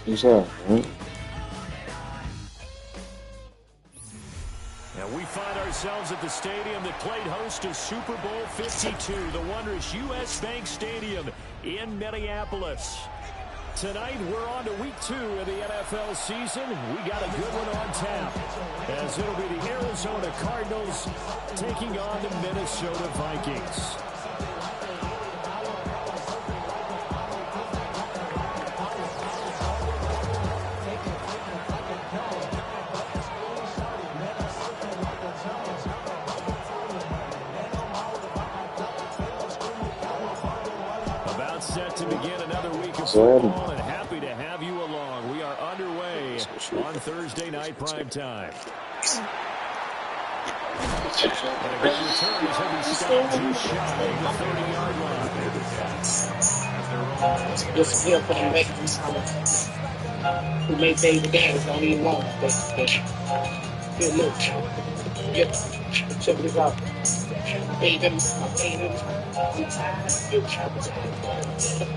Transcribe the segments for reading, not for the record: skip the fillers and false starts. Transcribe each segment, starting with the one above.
What's up, man? And we find ourselves at the stadium that played host to Super Bowl 52, the wondrous U.S. Bank Stadium in Minneapolis. Tonight, we're on to week 2 of the NFL season. We got a good one on tap, as it'll be the Arizona Cardinals taking on the Minnesota Vikings. About set to begin another week of football, and happy to have you along. We are underway on Thursday night prime time. And a good return as he'll be stopped just shy of the 30-yard line. This skill for them Vikings who make David Daniels don't even want it. Good look. Yep. Check this out. Pay them. I'm tired of you.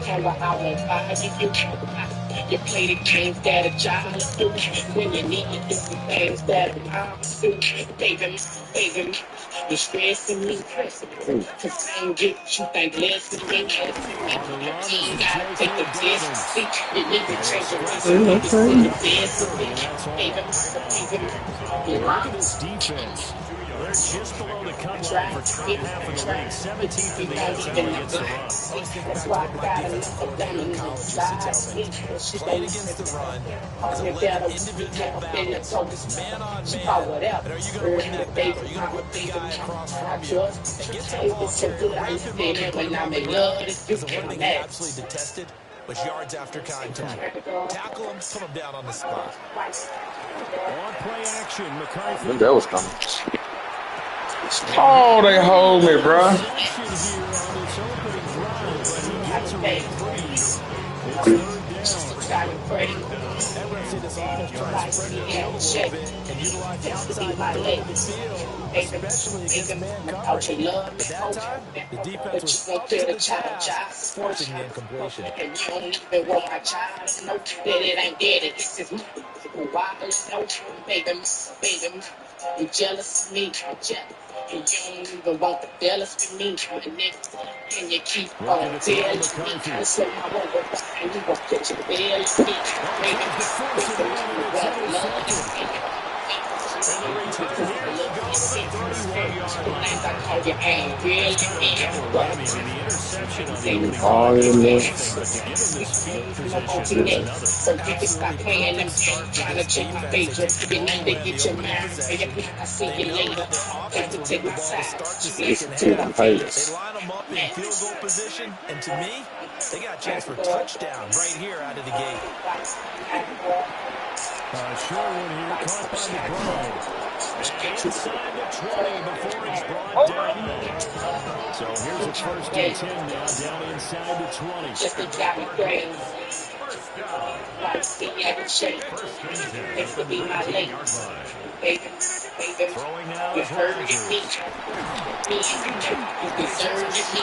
Camera out on fire. You play the games that a child do. When you need to do the things that a mom do. Pay them. You're stressing me. Cause I ain't get what you think less than me. You gotta take the test. See, you need to change your reason. You see the best of me. Pay them. Look at this defense. They're just below the cut line for top half of the league. 17th in the NFL against the run. That's why I got enough of them in the side. Playing against the run is a individual battle, man-on-man. But are you going to win that battle? Are you going to put the guy across from you and get the ball rapid motion? Because the one thing he absolutely detested was yards after contact. Tackle him, put him down on the spot. On play action, McCarthy. I think that was coming. Oh, they hold me, bro. The defense was up to the task, forcing the incompletion. And you don't even want my child to know that it ain't dead. It's just why baby, you jealous of me, and you don't even want the jealous with me, and you keep on telling me, I say my over, and you gon' put your belly in me, baby, All in there. so you can stop playing them games, trying to check my page, you need to get your mind, I see you later, have to take my side, listen to my page. They line them up in field goal position, and to me, they got a chance for a touchdown right here out of the gate. Sure one here, caught by McBride. Inside the 20 before it's brought down. So here's a first and 10 now, down inside the 20. Just a job of grace. Like see every shape. This will be my late. Baby, Throwing now you is heard Rodgers. it, me. You deserve it, me.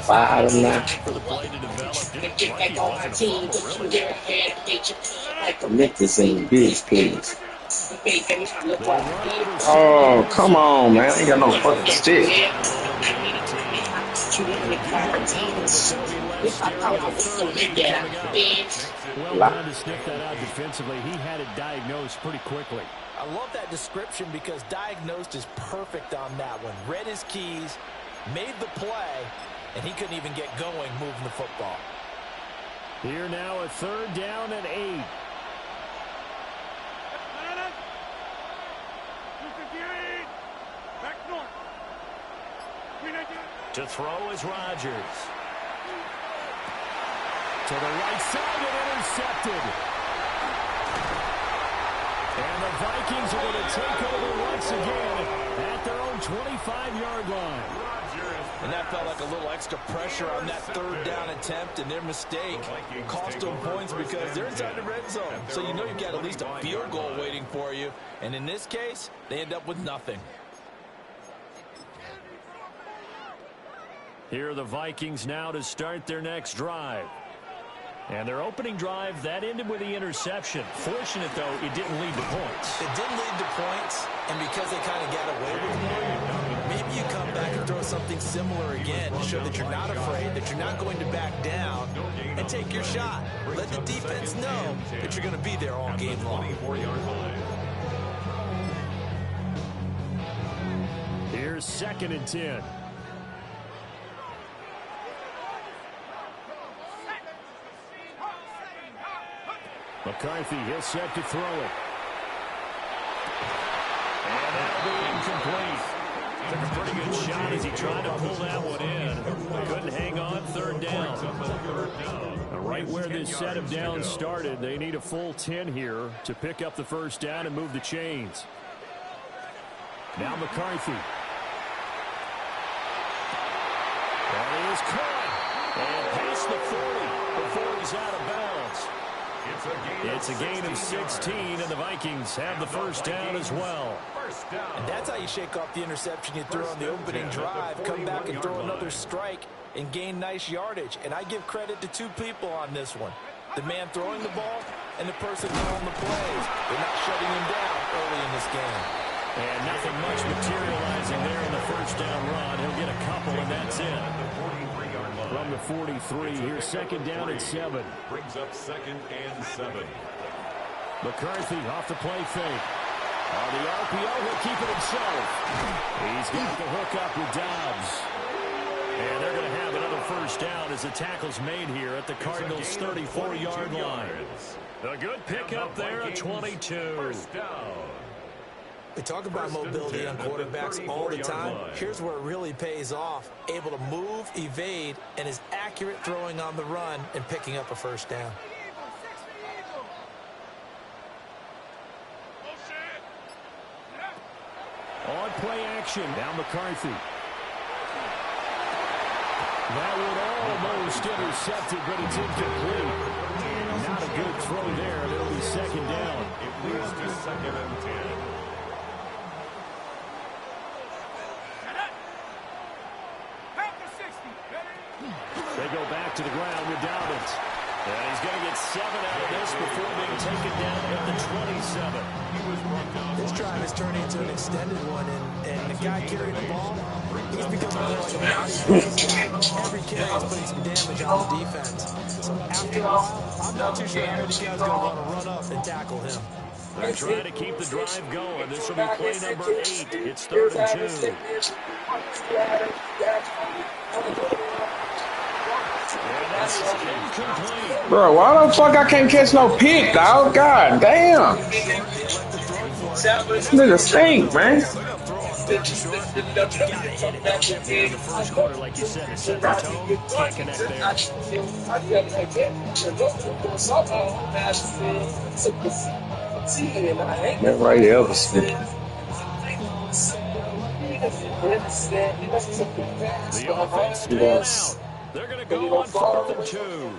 Bottom now. Memphis ain't bitch, please. Oh, come on, man. I ain't got no fucking stick. Well done to sniff that out defensively. He had it diagnosed pretty quickly. I love that description because diagnosed is perfect on that one. Read his keys, made the play, and he couldn't even get going moving the football. Here now, a third down and 8. To throw is Rodgers. To the right side and intercepted. And the Vikings are going to take over once again at their own 25-yard line. And that felt like a little extra pressure on that third down attempt, and their mistake cost them points because they're inside the red zone. So you know you've got at least a field goal waiting for you. And in this case, they end up with nothing. Here are the Vikings now to start their next drive. And their opening drive, that ended with the interception. Fortunate, though, it didn't lead to points. It didn't lead to points, and because they kind of got away with it, maybe you come back and throw something similar again to show that you're not afraid, that you're not going to back down, and take your shot. Let the defense know that you're going to be there all game long. Here's 2nd and 10. McCarthy is set to throw it. And that'll be incomplete. Took a pretty good shot as he tried to pull that one in. Couldn't hang on, 3rd down. Right where this set of downs started, they need a full 10 here to pick up the 1st down and move the chains. Now McCarthy. And he is caught. And past the 40 before he's out of bounds. It's a gain of 16, and the Vikings have the 1st down as well. And that's how you shake off the interception you threw on the opening drive. Come back and throw another strike and gain nice yardage. And I give credit to 2 people on this one. The man throwing the ball and the person calling the plays. They're not shutting him down early in this game. And nothing much materializing there in the 1st down run. He'll get a couple, and that's it. From the 43, here's 2nd down and 7. Brings up 2nd and 7. McCarthy off the play fake. On the RPO, he'll keep it himself. He's got the hook up with Dobbs. And they're going to have another 1st down as the tackle's made here at the Cardinals' 34-yard line. A good pickup there at 22. 1st down. We talk about mobility on quarterbacks all the time. Here's where it really pays off. Able to move, evade, and is accurate throwing on the run and picking up a 1st down. On play action, now McCarthy. That would almost intercepted, but it's incomplete. Not a good throw there, and it'll be 2nd down. It leads to 2nd and 10. They go back to the ground with Dobbins. And he's going to get 7 out of this before being taken down at the 27. This drive is turning into an extended one, and the guy carrying the ball, he's becoming more like a body. Every carry is putting some damage on the defense. So after a while, I'm not too sure how many guys are going to want to run up and tackle him. They're trying to keep the drive going. This will be play number 8. It's 3rd and 2. Bro, why the fuck I can't catch no pick, dog? God damn. This nigga stink, man. In the 1st quarter, like you said, it set the tone. Can't connect there. That right here was spit. The offense stays out. They're going to go on 4th and 2. Going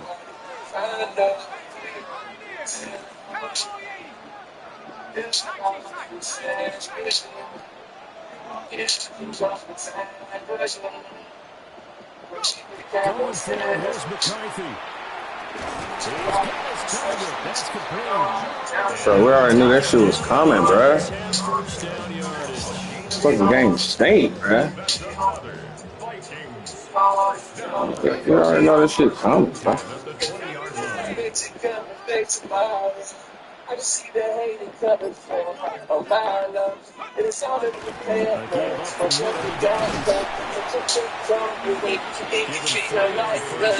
forward, here's McCarthy. He's got his target. That's complete. Bro, we already knew that shit was coming, bro. Fucking game stink, bro. You already know that shit coming, bro. I just see the hate coming from a mile up. And it's all in the past. From what we got, it's a from the way to make it treat her like blood.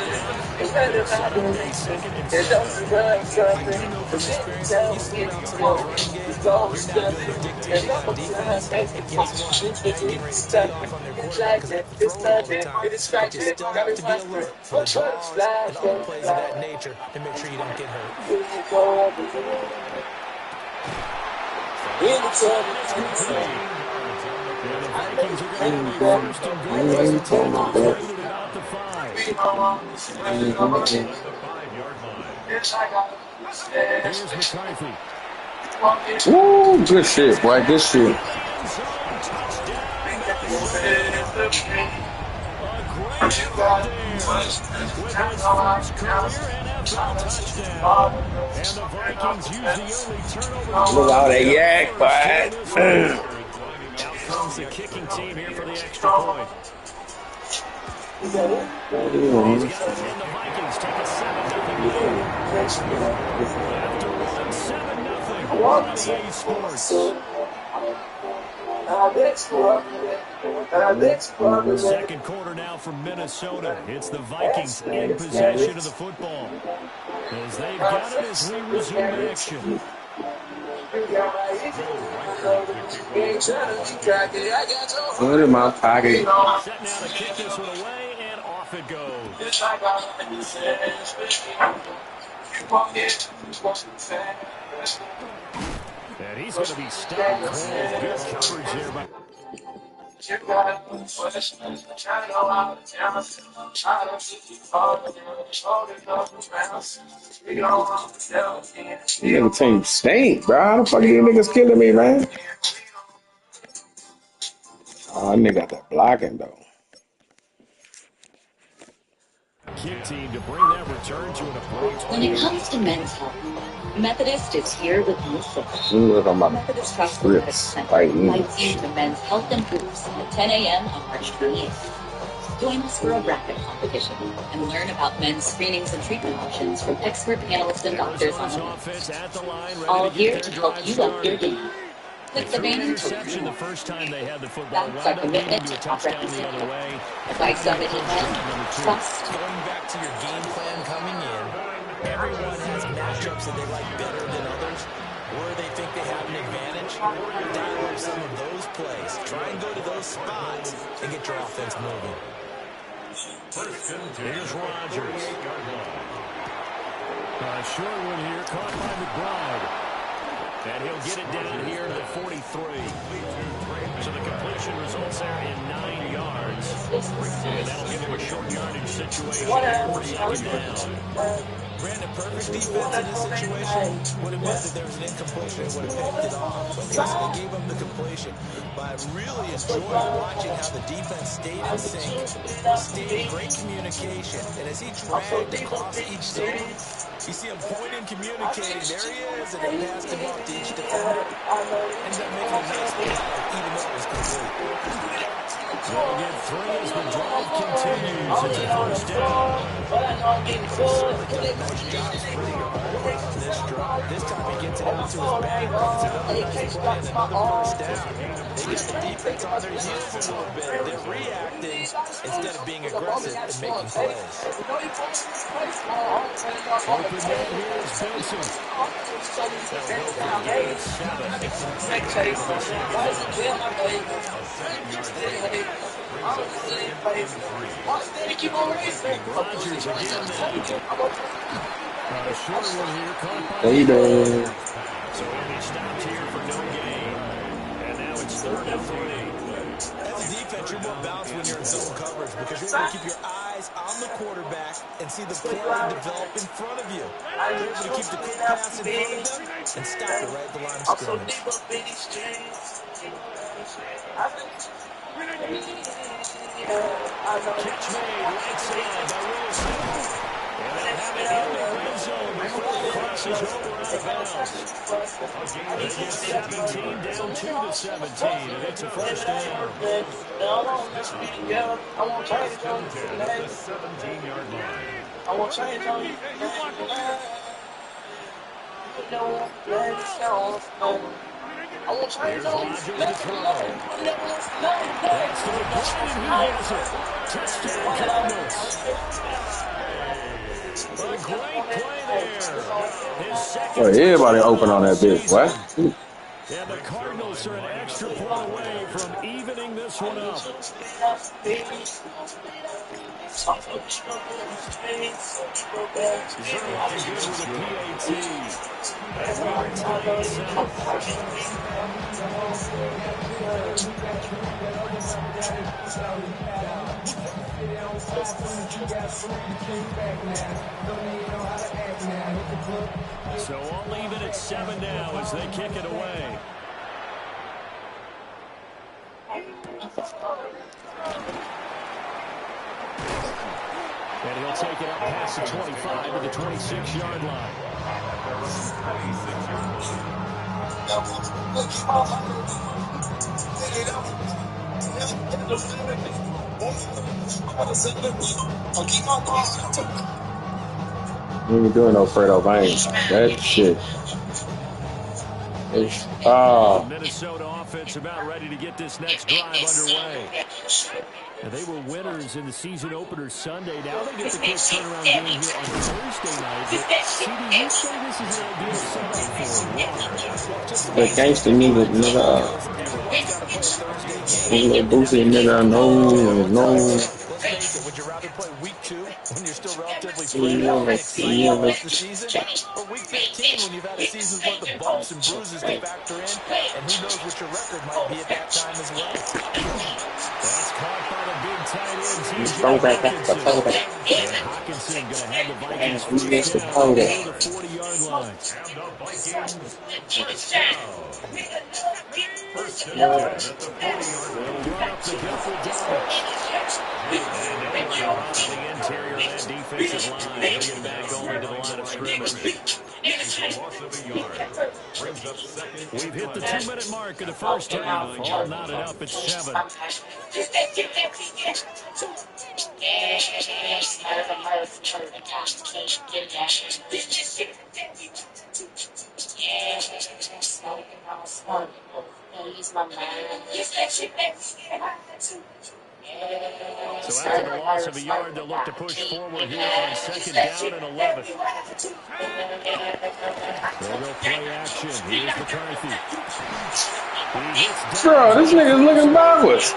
And when I'm out of racing, it doesn't run something. The shit tells me it's going. It's all stuff. And I'm trying to make it it's stuff. It's like that. It's nothing. It is fractured. Gotta be alert for jaws and other plays of that nature to make sure you don't get hurt. The Vikings are going to have a first and goal as the time completed about the 5. At the 5-yard line. Here's McCarthy. Woo, good shit, boy. Good shit. Touchdown, Minnesota. A great effort there with his first career NFL touchdown. And the Vikings use the only turnover Look at all that yak, during this one. boy. Out comes the kicking team here for the extra point. He's got it, and the Vikings take a 7-0 lead. After one, 7-0 on EA Sports. Second quarter now from Minnesota. It's the Vikings in possession of the football. As they've got it as we resume action. Put in my pocket. Set now to kick this one away, and off it goes. And he's going to be stopped cold. Good coverage there by... Nigga team stink, bro. How the fuck are you niggas killing me, man? Oh, that nigga got that blocking, though. Kick team to bring that return to an approach. When it comes to men's health, Methodist is here with you. Methodist Trust Medical Center invites you to Men's Health and Hoops at 10 a.m. on March 28th. Join us for a bracket competition and learn about men's screenings and treatment options from expert panelists and doctors on the line. All here to help you up your game. Click the vein interception the first time they had the football. That's our commitment to top representation. Advice on the trust. Going back to your game plan coming in, everyone has matchups that they like better than others, where they think they have an advantage. Dial up some of those plays. Try and go to those spots and get your offense moving. Here's Rodgers. Short one here, caught by McBride. And he'll get it down here to the 43. So the completion results there in 9 yards. And that'll give him a short yardage situation. Brandon, perfect defense in this situation would have meant that there was an incompletion and would have picked it off. But they gave him the completion. But I really enjoyed watching how the defense stayed in sync, stayed in great communication. And as he dragged across each zone, you see him pointing, communicating. There he is, and they passed him off to each defender. Ends up making a nice play, even though it was complete. They'll get 3 as the drive continues. It's a first down. This time he gets it out to his back. He's playing another first down. They get the defense on their heels a little bit. They're reacting instead of being aggressive and making plays. Open man here is Benson. Rodgers again. Short one here, caught by There you go. So he'll be stopped here for no gain. And now it's 3rd and 3. As a defense, you're more balanced when you're in zone coverage because you're able to keep your eyes on the quarterback and see the play develop in front of you. You're able to keep the quick pass in front of them and stop it right at the line of scrimmage. Catch made, right side by Wilson. And they'll have it in the red zone before it crosses over out of bounds. It gets the team down to the 17, and it's a first down. The 17-yard line. I want change on you. I want change on you. That's the McBride, and he has it. Touchdown, Cardinals. A great play there. His second Boy, everybody open on that bitch, boy. And the Cardinals are an extra point away from evening this one up. Zerline good with a PAT. And we are tied 7. So all even at 7 now as they kick it away. And he'll take it up past the 25 to the 26-yard line. You ain't doing no Fredo Banks. That shit. The Minnesota offense about ready to get this next drive underway. Now, they were winners in the season opener Sunday. Now they get the quick turnaround game here on Thursday night. But CD, you say this is an ideal setup for the gangster nigga, Boosie nigga, no. Let's face it, would you rather play week 2 when you're still relatively fresh and excited about the season, or week 15 when you've had a season's worth of bumps and bruises to factor in, and who knows what your record might be at that time as well? That's caught by the big tight end, Hockenson. And Hockenson going to have the Vikings first down near the 40-yard line. And the Vikings first and 10 at the 40-yard line. They'll run up the gut with Dobbins. And they run out of the interior of that defensive line. He'll get back only to the line of scrimmage. Loss of a yard. Brings up second. We've hit the 2-minute mark of the first half. All knotted up at 7. So after the loss of a yard, they'll look to push forward here on 2nd down and 11. They'll go play action. Here's McCarthy. Bro, this nigga's looking backwards.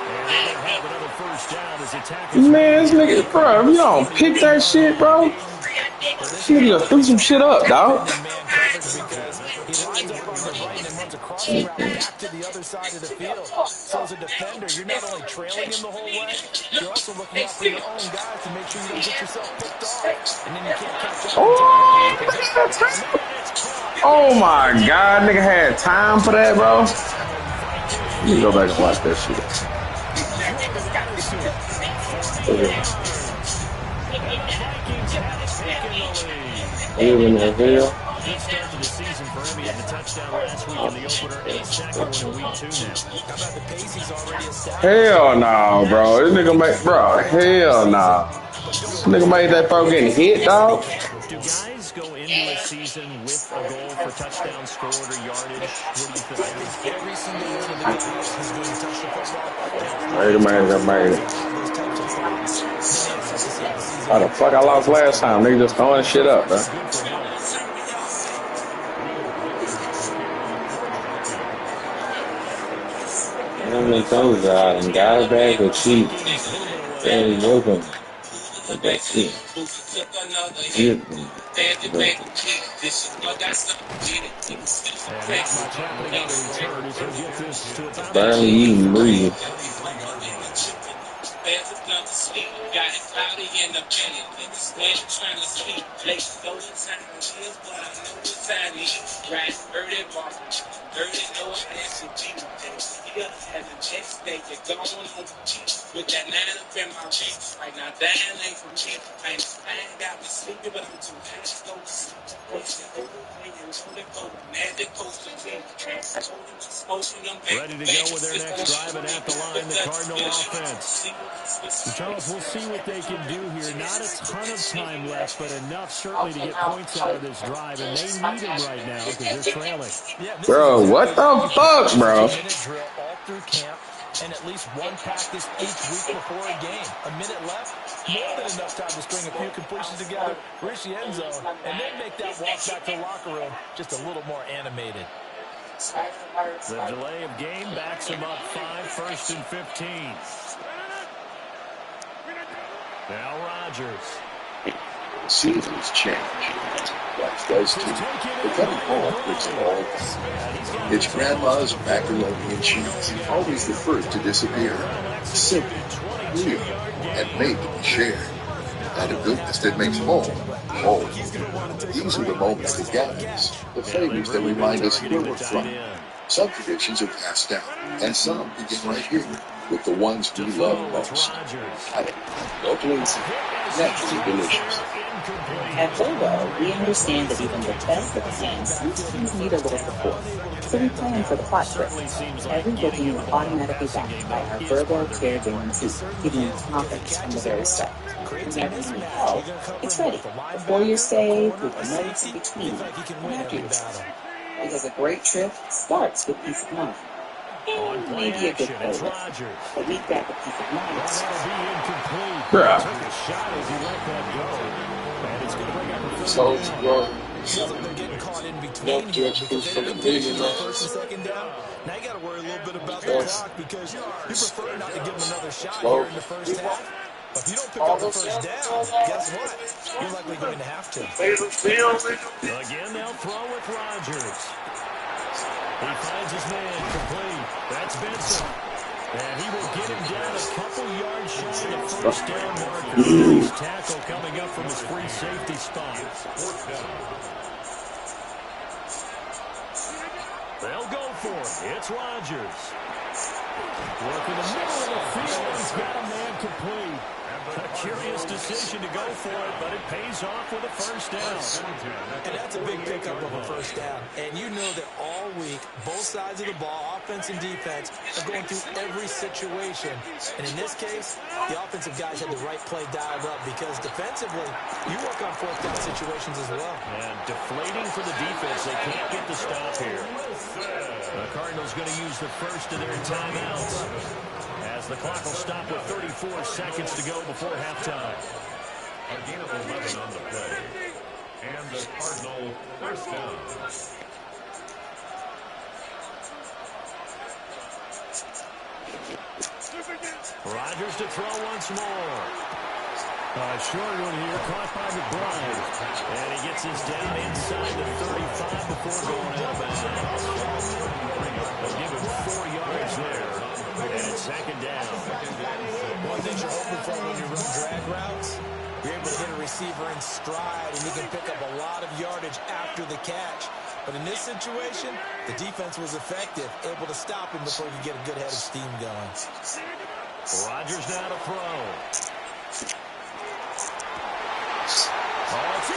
Man, this nigga, bro, if you don't pick that shit, bro, this nigga threw some shit up, dog. He lines up on the right and then runs a crossing route back to the other side of the field. So as a defender, you're not only trailing him the whole way, you're also looking out for your own guys to make sure you don't get yourself picked off. And then you can't catch up. Oh my God, nigga had time for that, bro. You go back and watch that shit. Even the hell. Good start to the season for him. He had the touchdown last week in the opener and the second one in week 2 now. How about the pace he's already established? Hell no, bro. This nigga make, bro, hell no. This nigga made that bro getting hit, dog. Do guys go into a season with a goal for touchdown scored or yardage? What do you think? I think every single one of the guys who's going to touch the football. Made it. How the fuck I lost last time? Nigga just throwing shit up, bro. Many toes out and got a bag of cheap. Hey, welcome. That's it. Barely eating breathe. Got it cloudy in the bed. Niggas trying to sleep. Late those time is, but I know what time is. Right, heard it walk. Heard it know it has to be. Yeah, and the next day you're going on the cheek. With that 9 up in my reach. Right now, that ain't from me. I ain't got me sleeping, but I'm too tired to go to sleep. Ready to go with their next drive and at the line, the Cardinal offense. Charles, we'll see what they can do here. Not a ton of time left, but enough certainly to get points out of this drive, and they need them right now because they're trailing. Bro, what the fuck, bro? All through camp, and at least one practice each week before a game. A minute left, more than enough time to string a few completions together, reach the end zone, and then make that walk back to the locker room just a little more animated. The delay of game backs him up 5, 1st and 15. Now Rodgers. The seasons change. Life does too. But coming home brings it all back. It's Grandma's macaroni and cheese, always the first to disappear. Simple, real, and made to be shared. And a goodness that makes home, home. These are the moments that gather us, the flavors that remind us where we're from. Some traditions are passed down, and some begin right here with the ones we love most. Locally inspired, naturally delicious. At Volvo, we understand that even the best of plans sometimes need a little support. So we plan for the plot twist. Every booking is automatically backed by our Volvo Care Guarantee, giving you confidence from the very start. Whenever you need help, it's ready. Before your stay, through the nights in between, and after your stay. Because a great trip starts with peace of mind. And maybe a good playlist. But we've got the peace of mind. So, well, They're getting caught in between here because they've been finishing the first and second down. Now you got to worry a little bit about the clock because you prefer not to give them another shot here in the first half. But if you don't pick up the first down, guess what? You're likely going to have to. Again, they'll throw with Rodgers. He finds his man complete. That's Benson. And he will get him down a couple yards shy of the first down marker. His tackle coming up from his free safety spot. They'll go for it. It's Rodgers. Look in the middle of the field. He's got a man complete. A curious decision to go for it, but it pays off with a first down. And that's a big pickup of a first down. And you know that all week, both sides of the ball, offense and defense, are going through every situation. And in this case, the offensive guys had the right play dialed up because defensively, you work on fourth down situations as well. And deflating for the defense. They can't get the stop here. The Cardinals going to use the first of their timeouts, as the clock will stop with 34 seconds to go before halftime. A gain of 11 on the play. And the Cardinal first down. Rodgers to throw once more. Short one here, caught by McBride. And he gets this down inside the 35 before going out of bounds. They'll give him 4 yards there. And it's second down. One thing you're hoping for when you run drag routes, you're able to hit a receiver in stride, and you can pick up a lot of yardage after the catch. But in this situation, the defense was effective, able to stop him before you get a good head of steam going. Rodgers now to throw. Oh, it's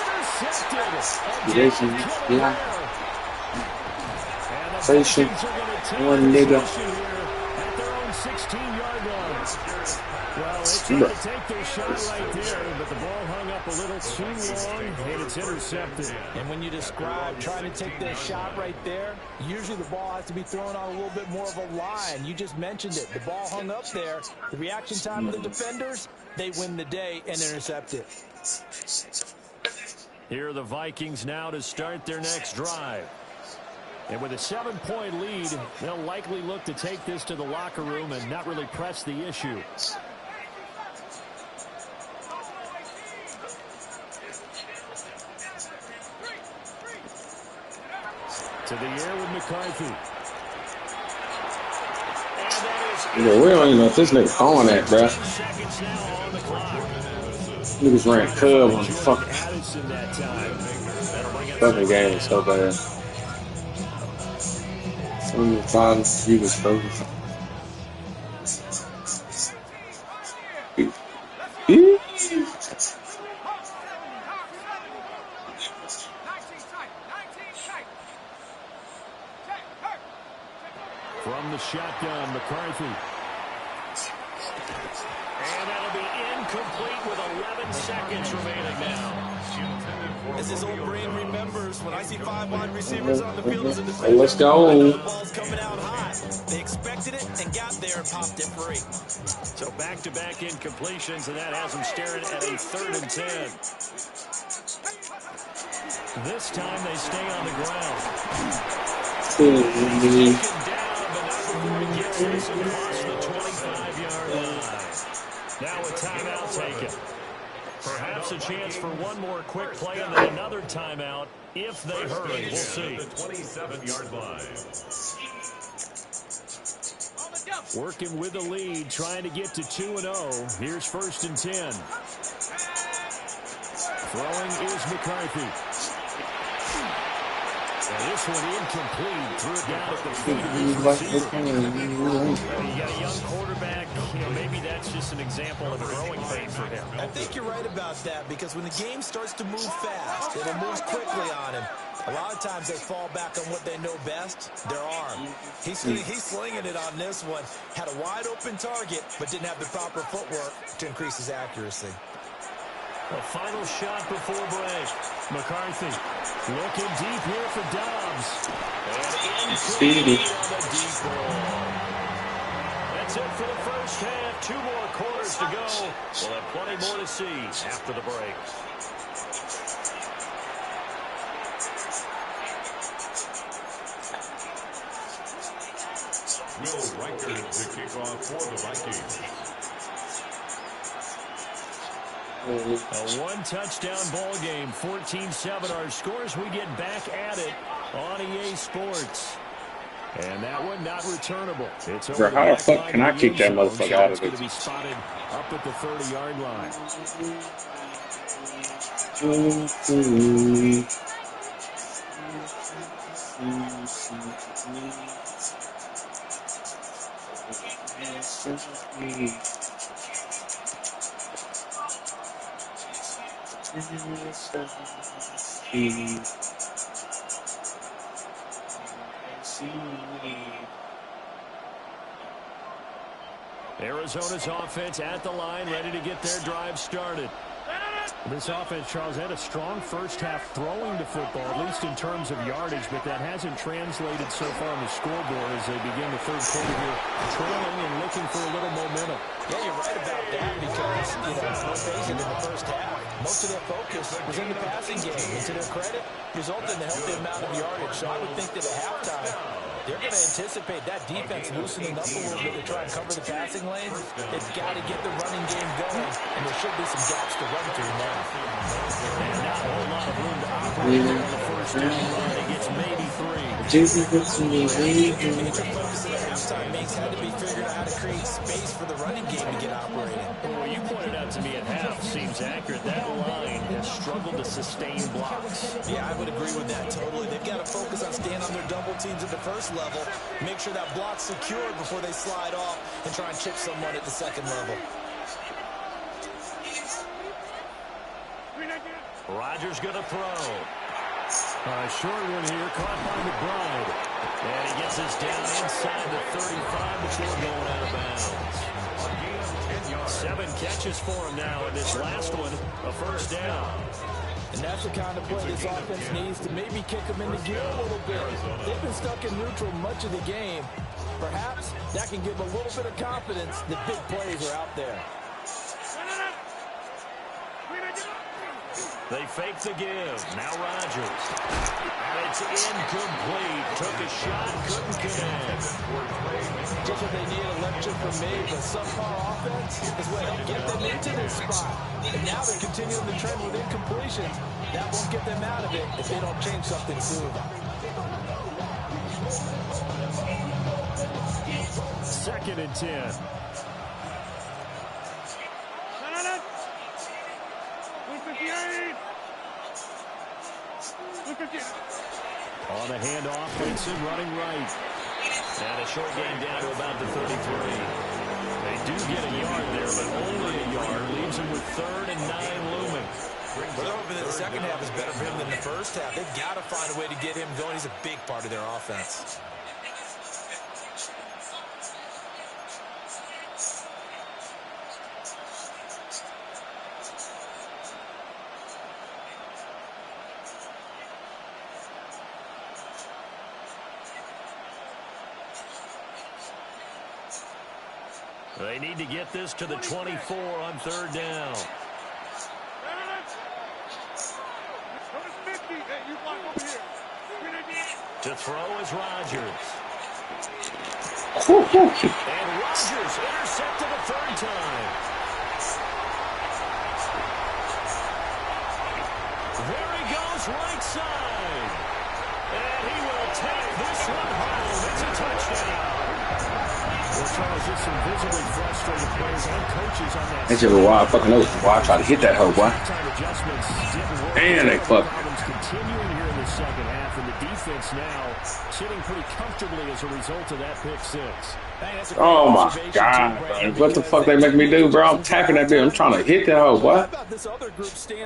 intercepted. Yeah. Station. One nigga. 16-yard line. Well, they tried to take their shot right there, but the ball hung up a little too long, and it's intercepted. And when you describe trying to take their shot right there, usually the ball has to be thrown on a little bit more of a line. You just mentioned it. The ball hung up there. The reaction time of the defenders, they win the day and intercept it. Here are the Vikings now to start their next drive. And with a 7-point lead, they'll likely look to take this to the locker room and not really press the issue. To the air with McCarthy. Yeah, we don't even know if this nigga throwing that, bro. Niggas ran cub on the fucking game was so bad. He was focused. From the shotgun, McCarthy. And that'll be incomplete with 11 seconds remaining now. As his old brain remembers, when I see 5 wide receivers on the field as a defender, Let's go. the ball's coming out hot. They expected it and got there and popped it free. So back-to-back incompletions, and that has them staring at a 3rd and 10. This time they stay on the ground. Taken down, but not before he gets this across the 25-yard line. Now a timeout taken. Perhaps a chance for one more quick play and then another timeout if they hurry. We'll see. The 27-yard line. Working with the lead, trying to get to 2-0. Here's 1st and 10. Throwing is McCarthy. And this one incomplete. Threw it down at the feet of his receiver. You got a young quarterback. Maybe that's just an example of a growing pain for him. I think you're right about that, because when the game starts to move fast, it'll move quickly on him. A lot of times they fall back on what they know best, their arm. He's slinging it on this one. Had a wide open target, but didn't have the proper footwork to increase his accuracy. A final shot before break. McCarthy looking deep here for Dobbs. And incomplete on the deep ball. That's it for the first half. 2 more quarters to go. We'll have plenty more to see after the break. Will Riker to kick off for the Vikings. A 1-touchdown ball game, 14-7 our scores. We get back at it on EA Sports. And that one not returnable. It's over. Bro, how the fuck can I kick that motherfucker out of this? It's going to this? be spotted up at the 30-yard line. Arizona's offense at the line, ready to get their drive started. This offense, Charles, had a strong first half throwing the football, at least in terms of yardage, but that hasn't translated so far on the scoreboard as they begin the third quarter here, trailing and looking for a little momentum. Yeah, you're right about that, because, let's face it, in the first half, most of their focus was in the passing game. And to their credit, resulted in a healthy amount of yardage. So I would think that at halftime, they're going to anticipate that defense loosening up a little bit to try and cover the passing lanes. It's got to get the running game going, and there should be some gaps to run through now. And not a whole lot of room to operate on the first down run. He gets maybe 3. Major focus at halftime had to be figuring out how to create space for the running game to get operating. Well, you pointed out to me at half, seems accurate. That line has struggled to sustain blocks. Yeah, I would agree with that totally. They've got to focus on staying on their double teams at the first level, make sure that block's secured before they slide off and try and chip someone at the second level. Rodgers going to throw. A short one here, caught by McBride. And he gets us down inside the 35 before going out of bounds. 7 catches for him now, and this last one, a first down. And that's the kind of play this offense needs to maybe kick them into gear a little bit. They've been stuck in neutral much of the game. Perhaps that can give a little bit of confidence that big plays are out there. They fake the give. Now Rodgers. And it's incomplete. Took a shot, couldn't connect. Just what they need, a lecture from me, but subpar offense is what helped get them into this spot. And now they're continuing the trend with incompletion. That won't get them out of it if they don't change something soon. 2nd and 10. On the handoff, Vincent running right. And a short gain down to about the 33. They do get a yard there, but only a yard. Leaves them with 3rd and 9 looming. But over the second half is better for him than the first half. They've got to find a way to get him going. He's a big part of their offense. They need to get this to the 24 on 3rd down. To throw is Rodgers. Woo, woo. And Rodgers intercepted a third time. There he goes, right side. And he will take this one home. It's a touchdown. Well, Charles, just some visibly frustrated players and coaches on that. That's just a wild fucking note. Why I try to hit that hoe, boy. And they fuck. Continuing here in the second half, and the defense now sitting pretty comfortably as a result of that pick six. Oh my God, bro. What the fuck they make me do, bro? I'm tapping that bitch. I'm trying to hit that hoe, boy.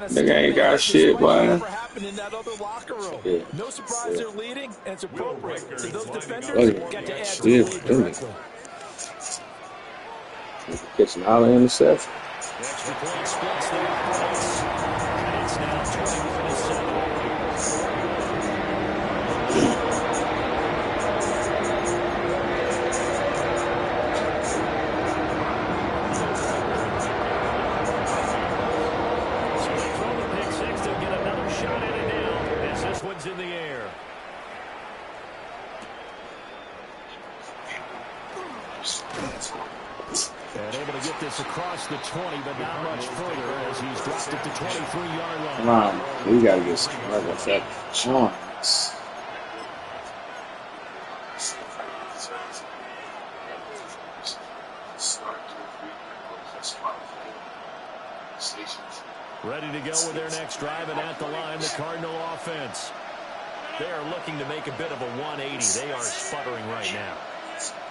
Nigga ain't got shit, boy. Yeah. No surprise they're leading, and it's appropriate. So those defenders got to add to the lead directly. Catching all the interceptions. Extra point splits the offense, and it's now 21-7. So they throw the pick six. They'll get another shot at it now as this one's in the air. And able to get this across the 20, but not much further as he's dropped it to 23-yard line. Come on, we gotta get some other points. Ready to go with their next drive, and at the line, the Cardinal offense. They are looking to make a bit of a 180. They are sputtering right now.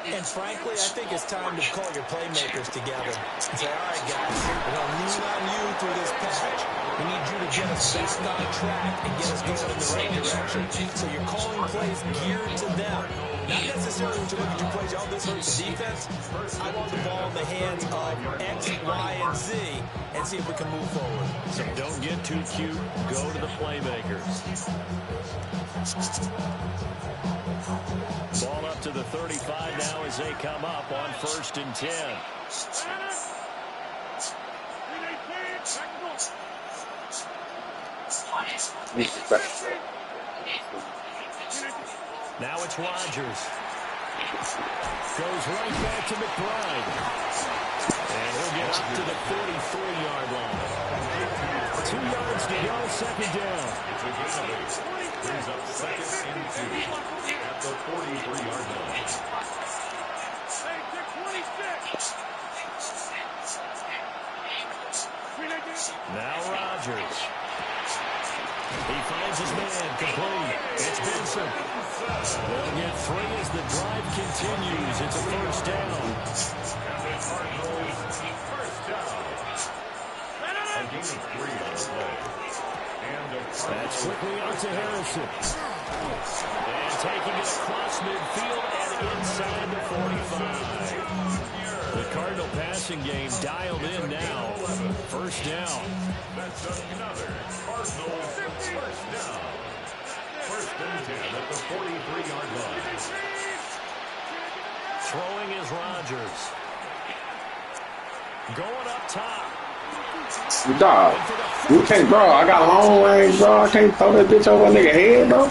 And frankly, I think it's time to call your playmakers together and say, all right, guys, we're going to lean on you through this patch. We need you to get us back on track and get us going in the right direction. So you're calling plays geared to them. Not necessarily when you look at your plays, oh, this hurts the defense. I want the ball in the hands of X, Y, and Z and see if we can move forward. So don't get too cute. Go to the playmakers. Ball up to the 35 now as they come up on 1st and 10. Now it's Rodgers. Goes right back to McBride. And he'll get up to the 43-yard line. 2 yards to go, second down. Brings up 2nd and 2 at the 43-yard line. Now Rodgers. He finds his man, complete. It's Benson. They'll get 3 as the drive continues. It's a first down. And the Cardinals first down. A gain of 3 on the play. That's quickly out to Harrison. And taking it across midfield and inside the 45. The Cardinal passing game dialed in now. First down. That's another Cardinals first down. 1st and 10 at the 43-yard line. Throwing is Rodgers. Going up top. Dog, you can't, bro. I got long range, bro. I can't throw that bitch over a nigga head, bro.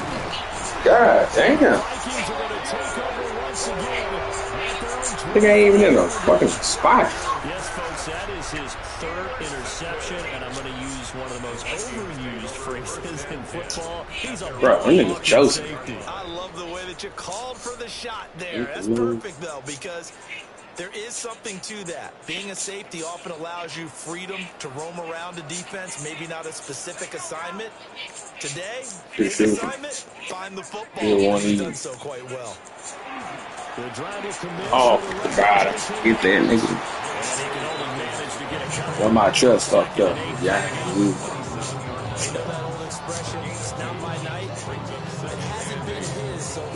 God damn. Vikings are going to take over once again. Nigga ain't even in a fucking spot. Yes, folks, that is his 3rd interception, and I'm going to use one of the most overused phrases in football. He's a bro, that nigga's Joseph. I love the way that you called for the shot there. That's perfect, though, because there is something to that. Being a safety often allows you freedom to roam around the defense, maybe not a specific assignment. Today, his assignment, find the football. He's done so quite well. Oh, God. Get that nigga. Well, my chest fucked up. Yeah. That old expression, it's not my night. It hasn't been his so far.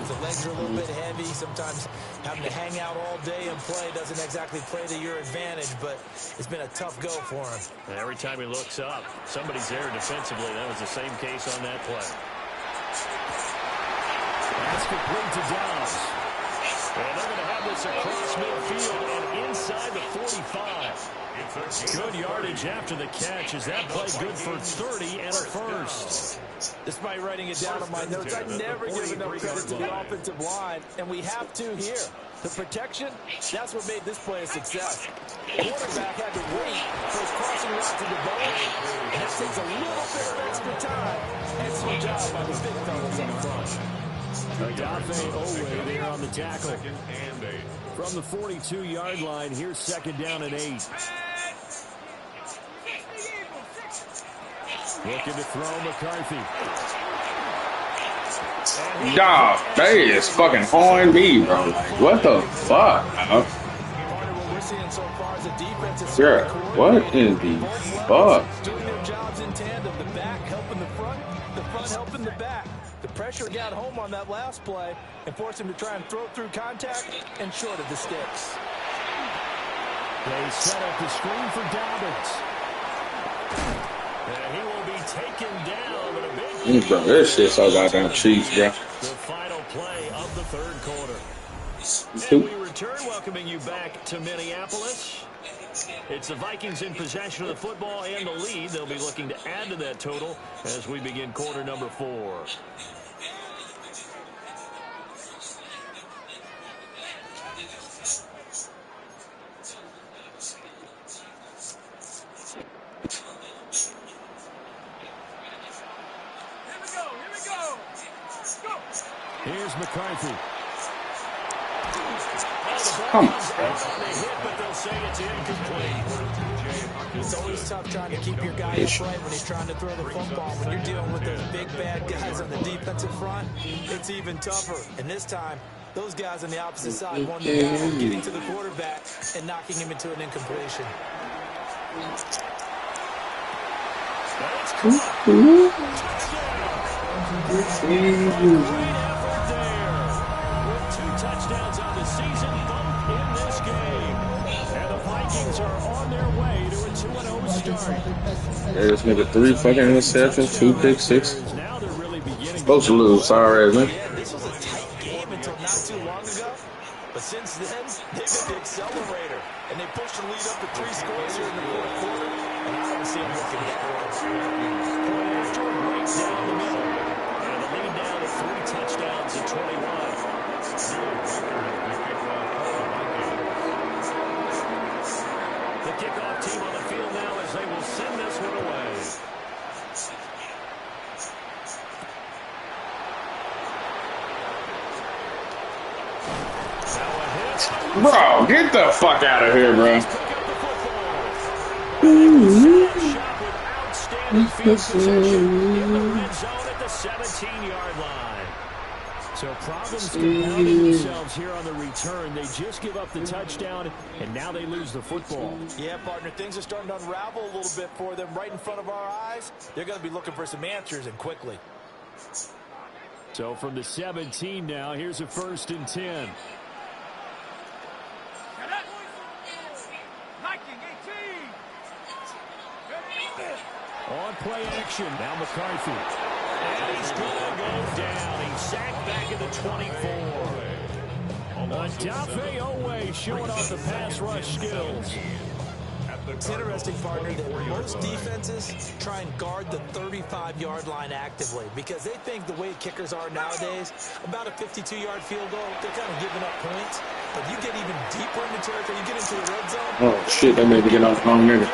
The legs are a little bit heavy. Sometimes having to hang out all day and play doesn't exactly play to your advantage, but it's been a tough go for him. And every time he looks up, somebody's there defensively. That was the same case on that play. That's complete to Downs. And they're going to have this across midfield and inside the 45. Good yardage after the catch. Is that play good for 30 and a first? Despite writing it down on my notes, I never give enough credit to the offensive line, and we have to here. The protection, that's what made this play a success. Quarterback had to wait for his crossing route to develop. That takes a little bit of extra time. Excellent job by the big fellas up front. Agape Owe there on the tackle. From the 42-yard line, here's second down and 8. Looking to throw McCarthy. Dog, they is fucking horn me, bro. Like, what the fuck, dog? Yeah, what in the fuck? Doing their jobs in tandem. The back helping the front helping the back. The pressure got home on that last play and forced him to try and throw through contact and short of the sticks. They set up the screen for Dobbins. And he will be taken down, but a big Bro, this shit's so goddamn cheap, bro. the final play of the third quarter. And we return, welcoming you back to Minneapolis. It's the Vikings in possession of the football and the lead. They'll be looking to add to that total as we begin quarter number 4. Here's McCarthy. come on. But they'll say it's incomplete. It's always tough trying to keep your guy upright when he's trying to throw the football. When you're dealing with those big, bad guys on the defensive front, it's even tougher. And this time, those guys on the opposite side won the battle, getting to the quarterback and knocking him into an incompletion. That's great effort there. With 2 touchdowns on the season, both in this game. And the Vikings are on their way to a 2-0 start. There's nigga 3 fucking interceptions, 2 pick 6. Now they're really beginning Supposed to lose, sorry, man. Yeah, this was a tight game until not too long ago. But since then, they've hit the accelerator. And they pushed the lead up to 3 scores here in the fourth quarter. And I don't see them looking back. Point after right down the middle. And the lead now to 3 touchdowns at 21. The kickoff team on the field now as they will send this one away. Bro, get the fuck out of here, bro. Outstanding field position in the red zone at the 17-yard line. So problems compounding themselves here on the return. They just give up the touchdown, and now they lose the football. Yeah, partner, things are starting to unravel a little bit for them right in front of our eyes. They're going to be looking for some answers, and quickly. So from the 17 now, here's a 1st and 10. On play action, now McCarthy. And he's going to go down. He's sacked back at the 24. Agape Owe showing off the pass rush skills. It's interesting, partner, that most defenses try and guard the 35-yard line actively because they think the way kickers are nowadays, about a 52-yard field goal, they're kind of giving up points. But you get even deeper into territory, you get into the red zone. Oh, shit, that made me get off the wrong nigga.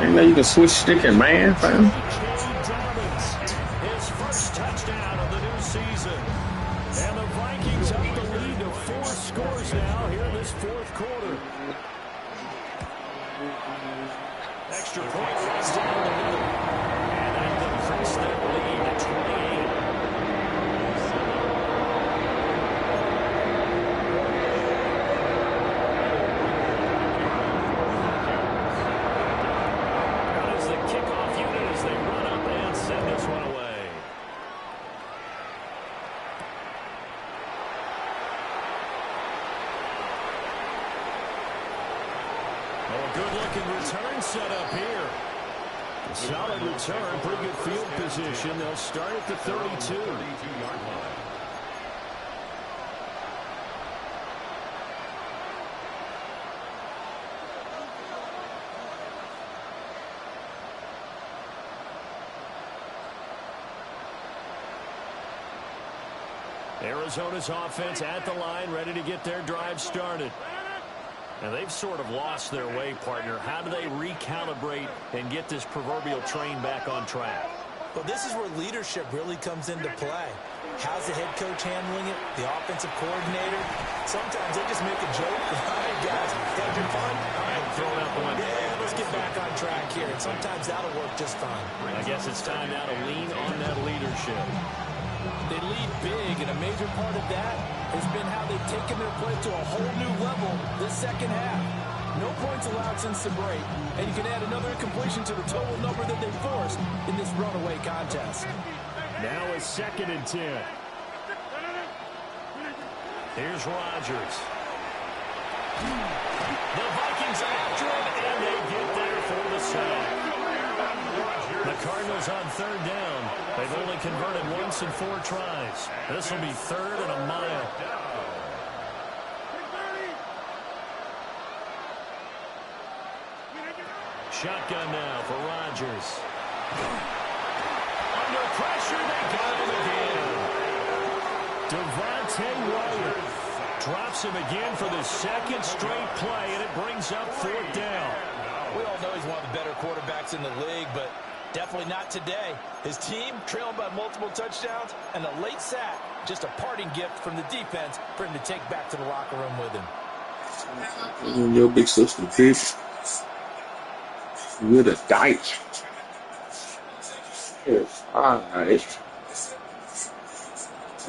Ain't know you can switch sticking, man, fam. His first touchdown of the new season. And the Vikings up the lead to 4 scores now here in this fourth quarter. Extra point runs down the middle. And that increased their lead to 28. Kickoff unit as they run up and send this one away. Oh, a good-looking return set up here. A solid return, pretty good field position. They'll start at the 32. Arizona's offense at the line, ready to get their drive started. And they've sort of lost their way, partner. How do they recalibrate and get this proverbial train back on track? Well, this is where leadership really comes into play. How's the head coach handling it? The offensive coordinator? Sometimes they just make a joke. All right, guys, got your fun? All right, throw it out the window. Yeah, let's get back on track here. And sometimes that'll work just fine. I guess it's time now to lean on that leadership. They lead big, and a major part of that has been how they've taken their play to a whole new level this second half. No points allowed since the break, and you can add another incompletion to the total number that they forced in this runaway contest. Now it's 2nd and 10. Here's Rodgers. The Vikings are after him, and they get there for the sack. The Cardinals on 3rd down. They've only converted once in 4 tries. This will be 3rd and a mile. Shotgun now for Rodgers. Under pressure, they got him again. Devontae Wyatt drops him again for the 2nd straight play, and it brings up 4th down. We all know he's one of the better quarterbacks in the league, but definitely not today. His team trailing by multiple touchdowns, and a late sack, just a parting gift from the defense for him to take back to the locker room with him. Your big sister, bitch. With a dice. All right.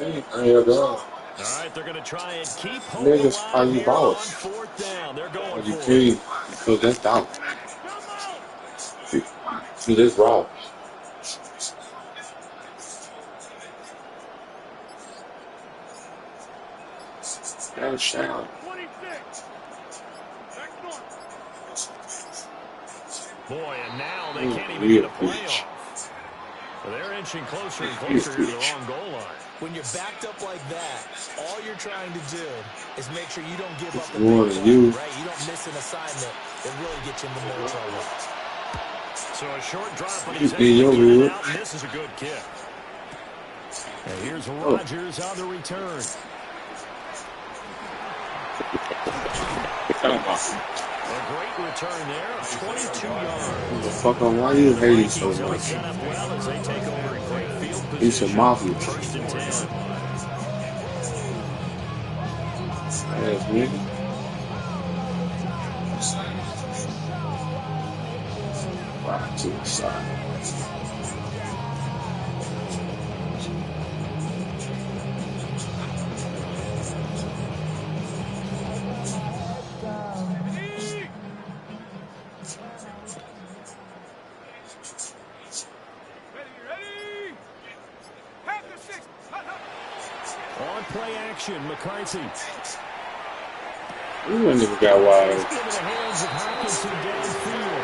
All right, they're going to try and keep home alive here on 4th down. They're going for it. Because that's down. See, this raw. That's down. Boy, and now they can't even get a playoff. They're inching closer and closer to the wrong goal line. When you're backed up like that, all you're trying to do is make sure you don't give up the More big than play, you. right? You don't miss an assignment that really gets you into more trouble. So a short drop, but he's able to get it out, and this is a good kick. And here's Rodgers on the return. A great return there of 22 yards. Fuck on, why you hating so Vikings much? set up well as they take over a great field position. He's a mafia. 1st and 10. Ass nigga. Right to the side. On play action, McCarthy. We wouldn't even got wide. Into the hands of Hawkinson downfield.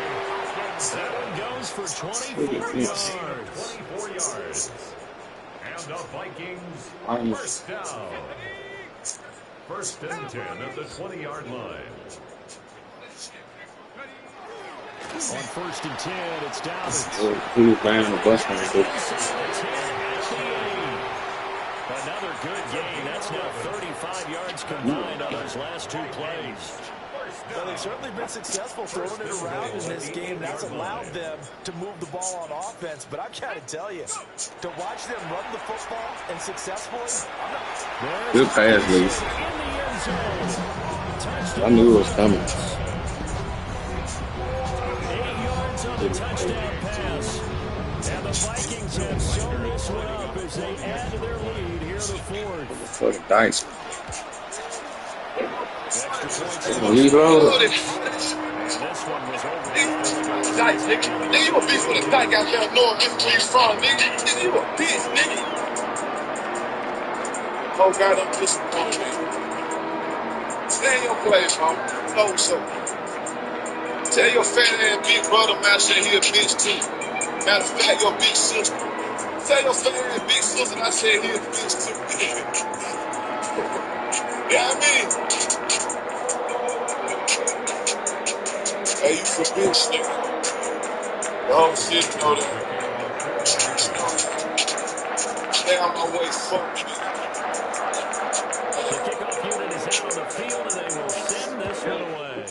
That one goes for 24 yards. 24 yards. And the Vikings, 1st down. 1st and 10 at the 20-yard line. On 1st and 10, it's down. He was buying the bus when he did. Another good game. That's now 35 yards combined on those last 2 plays. Well, they've certainly been successful throwing it around in this game. That's allowed them to move the ball on offense. But I've got to tell you, to watch them run the football and successfully, Good pass, Lee. I knew it was coming. 8 yards on the touchdown pass. And the Vikings have sewn this one up as they add to their lead here in the 4th. Fucking dice. Extra points. Leave it over. This one was over. Dice, nigga. Nigga, you a bitch with a dyke out there knowing where you from, nigga. Nigga, you a bitch, nigga. Oh, God, I'm disappointed. Stay in your place, homie. No, so. Tell your fat ass big brother, man, I said he a bitch, too. Matter of fact, your big sister. Tell your fat ass big sister, I said he a bitch, too. Yeah, I mean. Hey, you some bitch, nigga. Don't shit, know that. Stay on my way, fuck, nigga. down the field, and they will send this one away.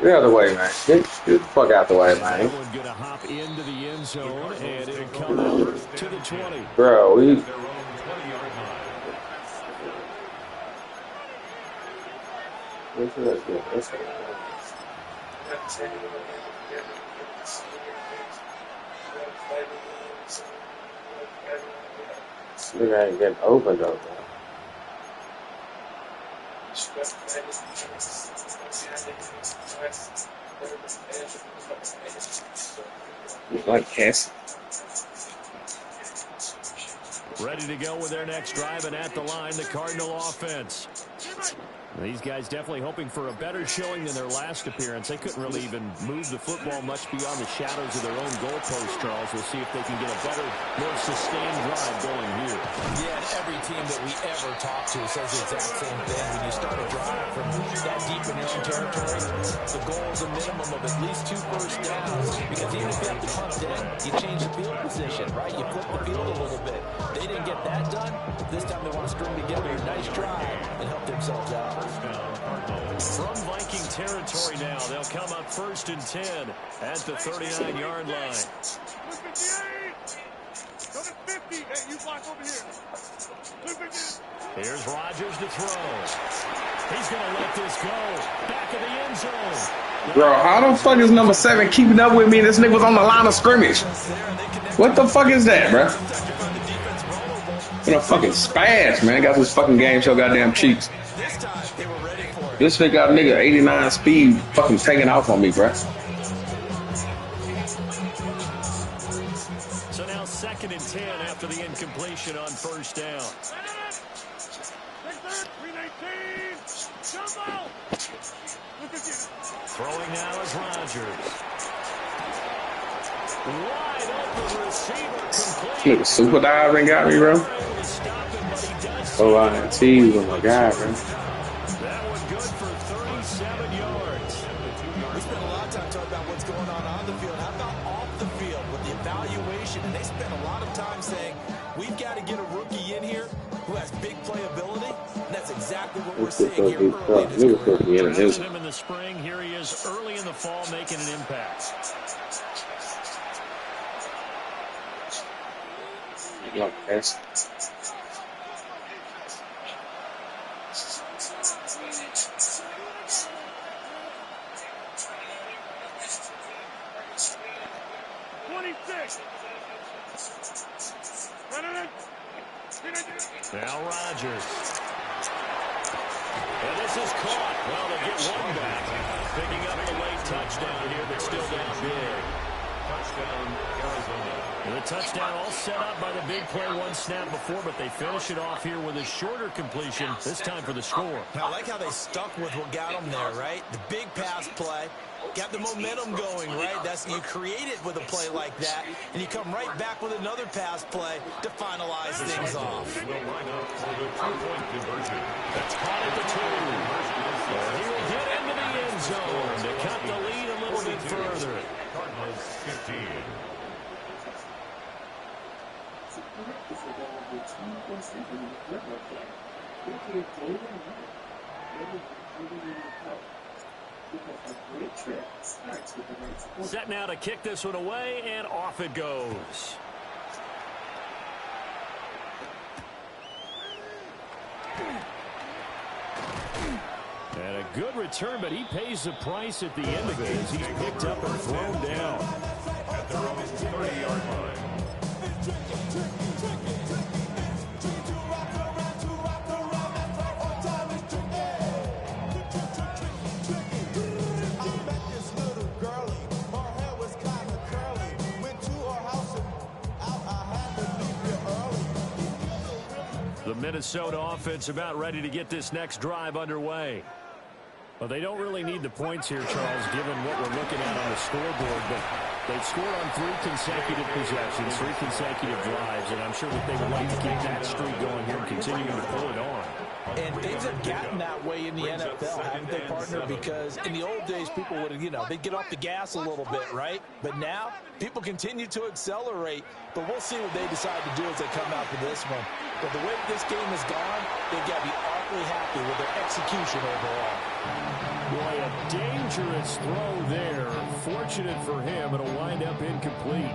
Get out of the way, man. Get the fuck out the way, man. That one going to hop into the end zone, and it'll come out to the 20. Bro, we... Nigga ain't getting open though, bro. Like Cassie. Ready to go with their next drive, and at the line, the Cardinal offense. These guys definitely hoping for a better showing than their last appearance. They couldn't really even move the football much beyond the shadows of their own goalpost, Charles. We'll see if they can get a better, more sustained drive going here. Yeah, and every team that we ever talk to says the exact same thing. When you start a drive from that deep in your own territory, the goal is a minimum of at least 2 first downs. Because even if you have to punt in, you change the field position, right? You flip the field a little bit. They didn't get that done. This time they want to string together a nice drive and help themselves out. From Viking territory now, they'll come up 1st and 10 at the 39-yard line. Here's Rodgers to throw. He's going to let this go. Back of the end zone. Bro, how the fuck is number 7 keeping up with me? This nigga was on the line of scrimmage. What the fuck is that, bro? What a fucking spaz, man. Got this fucking game show goddamn cheeks. This nigga got nigga 89 speed fucking taking off on me, bro. So now 2nd and 10 after the incompletion on 1st down. Throwing now is Rodgers. Wide open receiver complete. Nigga super diving got me, bro. Oh, I see with my guy, bro. That one good for 37 yards. We spent a lot of time talking about what's going on the field. How about off the field with the evaluation? And they spent a lot of time saying, we've got to get a rookie in here who has big playability. And that's exactly what we're seeing here early in his career. Him in the spring. Here he is early in the fall making an impact. Like this. Now Rodgers. And this is caught. Well, they get one back. Picking up the late touchdown here, but still down big. Touchdown, Arizona. And the touchdown all set up by the big play one snap before, but they finish it off here with a shorter completion, this time for the score. Now, I like how they stuck with what got them there, right? The big pass play. Got the momentum going, right? That's you create it with a play like that, and you come right back with another pass play to finalize things off. Will line up for the 2-point conversion. That's caught at the 2. He will get into the end zone to cut the lead a little bit further. Cardinals 15. Set now to kick this one away, and off it goes. And a good return, but he pays the price at the end of it as he's picked up and thrown down. At their own 30-yard line. The Minnesota offense about ready to get this next drive underway. Well, they don't really need the points here, Charles, given what we're looking at on the scoreboard. But they've scored on 3 consecutive possessions, 3 consecutive drives, and I'm sure that they would like to keep that streak going here and continuing to pull it on. And things have gotten that way in the NFL, haven't they, partner? Because in the old days, people would, they'd get off the gas a little bit, right? But now, people continue to accelerate. But we'll see what they decide to do as they come out for this one. But the way this game has gone, they've got to be really happy with their execution overall. Boy, a dangerous throw there. Fortunate for him, it'll wind up incomplete.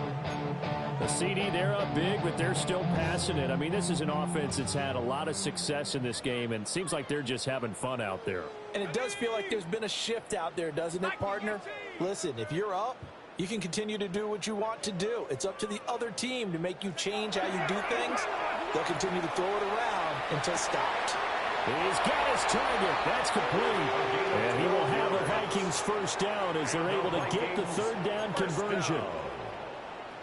The CD, they're up big, but they're still passing it. I mean, this is an offense that's had a lot of success in this game, and it seems like they're just having fun out there. And it does feel like there's been a shift out there, doesn't it, partner? Listen, if you're up, you can continue to do what you want to do. It's up to the other team to make you change how you do things. They'll continue to throw it around until stopped. He's got his target. That's complete. And he will have the Vikings first down as they're able to get the third down conversion.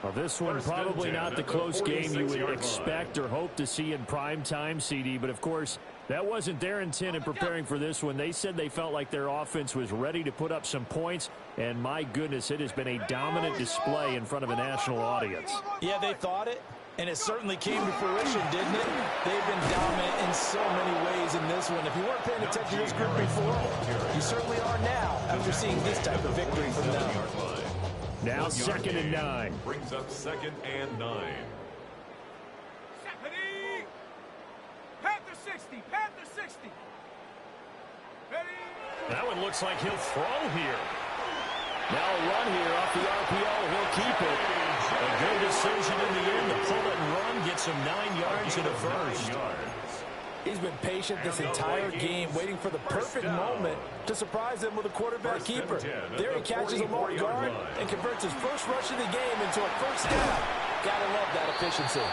Well, this one probably not the close game you would expect or hope to see in prime time, CD. But, of course, that wasn't their intent in preparing for this one. They said they felt like their offense was ready to put up some points. And, my goodness, it has been a dominant display in front of a national audience. Yeah, they thought it. And it certainly came to fruition, didn't it? They've been dominant in so many ways in this one. If you weren't paying attention to this group before, you certainly are now after seeing this type of victory from them. Now 2nd and 9. Brings up 2nd and 9. Panther 60. Panther 60. Ready? That one looks like he'll throw here. Now a run here off the RPO. He'll keep it. A good decision in the end to pull it and run. Gets him 9 yards in the first. He's been patient this entire game, waiting for the perfect moment to surprise them with a quarterback keeper. There he catches him off guard and converts his first rush of the game into a first down. Gotta love that efficiency.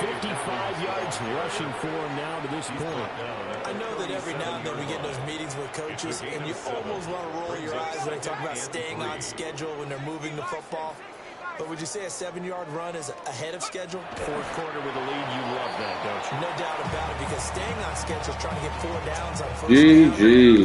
55 yards rushing for him now to this point. I know that every now and then we get those meetings with coaches, and you almost want to roll your eyes when they talk about staying on schedule when they're moving the football. But would you say a 7-yard run is ahead of schedule? Fourth quarter with a lead, you love that, don't you? No doubt about it, because staying on schedule is trying to get 4 downs on first down. GG.